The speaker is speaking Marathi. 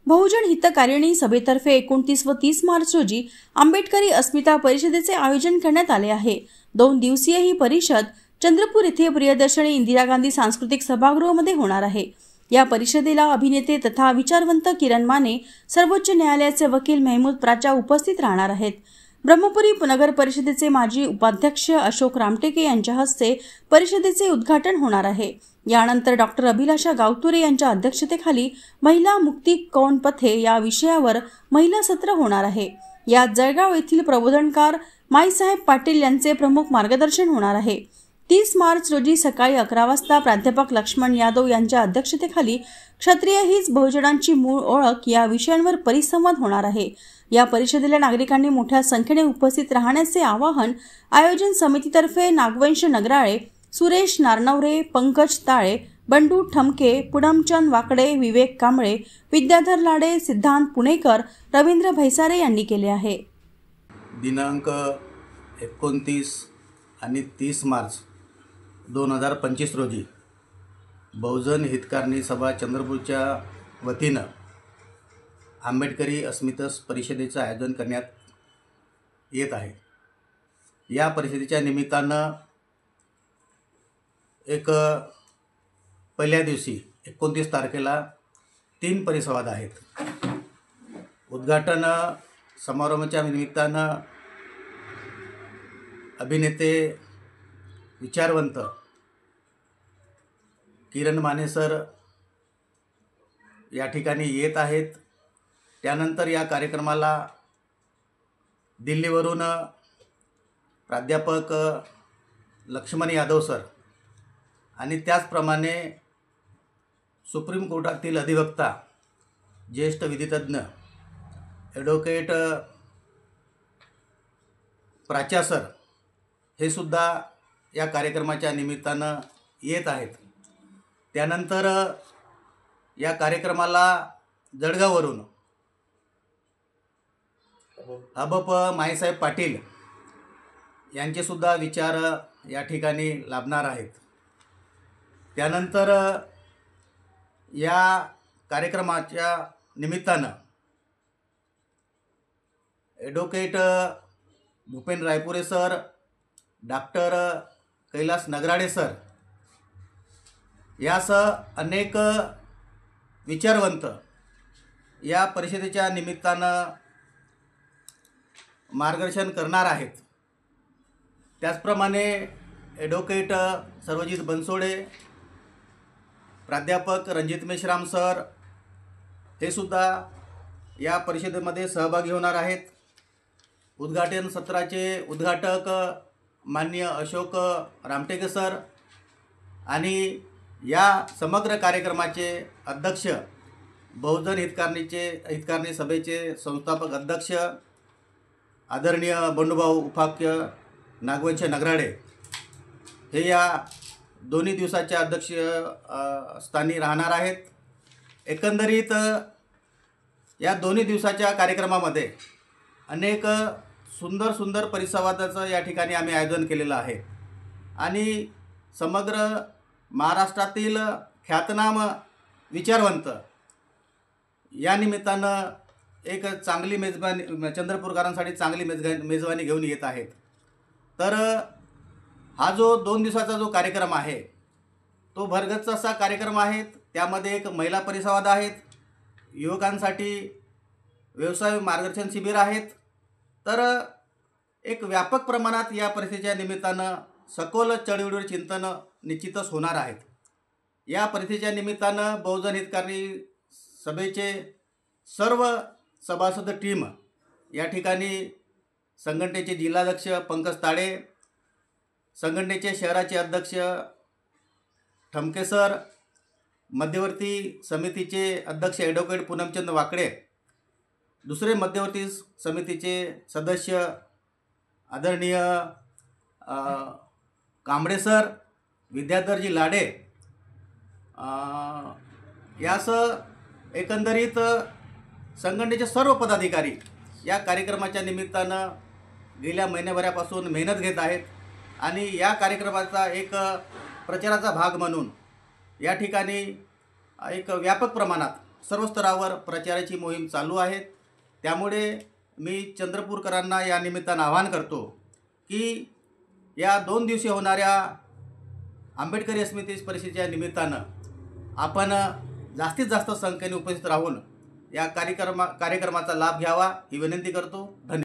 बहुजन हितकारिणी सभेतर्फे 29 व 30 मार्च रोजी आंबेडकरी अस्मिता परिषदेचे आयोजन करण्यात आले आहे। 2 दिवसीय ही परिषद चंद्रपूर येथे प्रियदर्शनी इंदिरा गांधी सांस्कृतिक सभागृहामध्ये होणार आहे। या परिषदेला अभिनेते तथा विचारवंत किरण माने, सर्वोच्च न्यायालयाचे वकील महमूद प्राचा उपस्थित राहणार आहेत। ब्रह्मपुरी नगर परिषदेचे माजी उपाध्यक्ष अशोक रामटेके यांच्या हस्ते परिषदेचे उद्घाटन होणार आहे। यानंतर डॉक्टर अभिलाषा गावतुरे यांच्या अध्यक्षतेखाली महिला मुक्ती कौन पथे या विषयावर महिला सत्र होणार आहे। यात जळगाव येथील प्रबोधनकार माईसाहेब पाटील यांचे प्रमुख मार्गदर्शन होणार आहे। 30 मार्च रोजी सकाळी 11 वाजता प्राध्यापक लक्ष्मण यादव यांच्या अध्यक्षतेखाली क्षत्रिय हीच बहुजनांची मूळ ओळख या विषयांवर परिसंवाद होणार आहे। या परिषदेला नागरिकांनी मोठ्या संख्येने उपस्थित राहण्याचे आवाहन आयोजन समितीतर्फे नागवंश नगराळे, सुरेश नारनवरे, पंकज ताळे, बंडू ठमके, पुनमचंद वाकडे, विवेक कांबळे, विद्याधर लाडे, सिद्धांत पुणेकर, रवींद्र भैसारे यांनी केले आहे। दिनांक 29 आणि 30 मार्च 2025 रोजी बहुजन हितकारिणी सभा चंद्रपूरच्या वतीनं आंबेडकरी अस्मिता परिषदेचं आयोजन करण्यात येत आहे। या परिषदेच्या निमित्तानं एक पहिल्या दिवशी 29 तारखेला 3 परिसंवाद आहेत। उद्घाटन समारंभाच्या निमित्तानं अभिनेते विचारवंत किरण माने सर या ठिकाणी येत आहेत। त्यानंतर या कार्यक्रमाला दिल्लीवरून प्राध्यापक लक्ष्मण यादव सर आणि त्याचप्रमाणे सुप्रीम कोर्टातील अधिवक्ता, ज्येष्ठ विधितज्ञ ॲडव्होकेट प्राचा सर हे सुद्धा या कार्यक्रमाच्या निमित्तानं येत आहेत। त्यानंतर या कार्यक्रमाला जळगाववरून अबप माईसाहेब पाटील यांचे सुद्धा विचार या ठिकाणी लाभणार आहेत। त्यानंतर या कार्यक्रमाच्या निमित्तानं advocate Bhupen Raipure sir, doctor Kailas Nagarale sir यासह अनेक विचारवंत या परिषदेच्या निमित्तानं मार्गदर्शन करणार आहेत। त्याचप्रमाणे ॲडव्होकेट सर्वजित बनसोडे, प्राध्यापक रणजित मेश्राम सर हे सुद्धा या परिषदेमध्ये सहभागी होणार आहेत। उद्घाटन सत्राचे उद्घाटक माननीय अशोक रामटेके सर आणि या समग्र कार्यक्रमाचे अध्यक्ष बहुजन हितकारिणी सभेचे संस्थापक अध्यक्ष आदरणीय बंडूभाऊ उपाख्य नागवंश नगराळे हे या दोन्ही दिवसाच्या अध्यक्ष स्थानी राहणार आहेत। एकंदरीत या दोन्ही दिवसाच्या कार्यक्रमामध्ये अनेक सुंदर परिसंवादाचं या ठिकाणी आम्ही आयोजन केलेलं आहे आणि समग्र महाराष्ट्रातील ख्यातनाम विचारवंत या निमित्तानं एक चांगली मेजबानी चंद्रपूरकरांसाठी चांगली मेजबानी घेऊन येत आहेत। तर हा जो 2 दिवसाचा जो कार्यक्रम आहे तो भरगच्च असा कार्यक्रम आहे। त्यामध्ये एक महिला परिसंवाद आहेत, युवकांसाठी व्यवसाय मार्गदर्शन शिबिर आहेत। तर एक व्यापक प्रमाणात या परिषदेच्या निमित्तानं सखोल चळवळीवर चिंतन निश्चितच होणार आहेत। या परिषदेच्या निमित्तानं बहुजन हितकारिणी सभेचे सर्व सभासद टीम या ठिकाणी संघटनेचे जिल्हाध्यक्ष पंकज ताळे, संघटनेचे शहराचे अध्यक्ष ठमके सर, मध्यवर्ती समितीचे अध्यक्ष ॲडव्होकेट पुनमचंद वाकडे, दुसरे मध्यवर्ती समितीचे सदस्य आदरणीय कांबळे सर, विद्याधरजी लाडे यासह एकंदरीत संघटनेचे सर्व पदाधिकारी या कार्यक्रमाच्या निमित्तानं गेल्या महिन्याभरापासून मेहनत घेत आहेत आणि या कार्यक्रमाचा एक प्रचाराचा भाग म्हणून या ठिकाणी एक व्यापक प्रमाणात सर्व स्तरावर प्रचाराची मोहीम चालू आहे। त्यामुळे मी चंद्रपूरकरांना या निमित्तानं आवाहन करतो की या 2 दिवसीय होणाऱ्या आंबेडकरी अस्मिता परिषदेच्या निमित्तानं आपण जास्तीत जास्त संख्येने उपस्थित राहून या कार्यक्रमाचा लाभ घ्यावा ही विनंती करतो। धन्यवाद।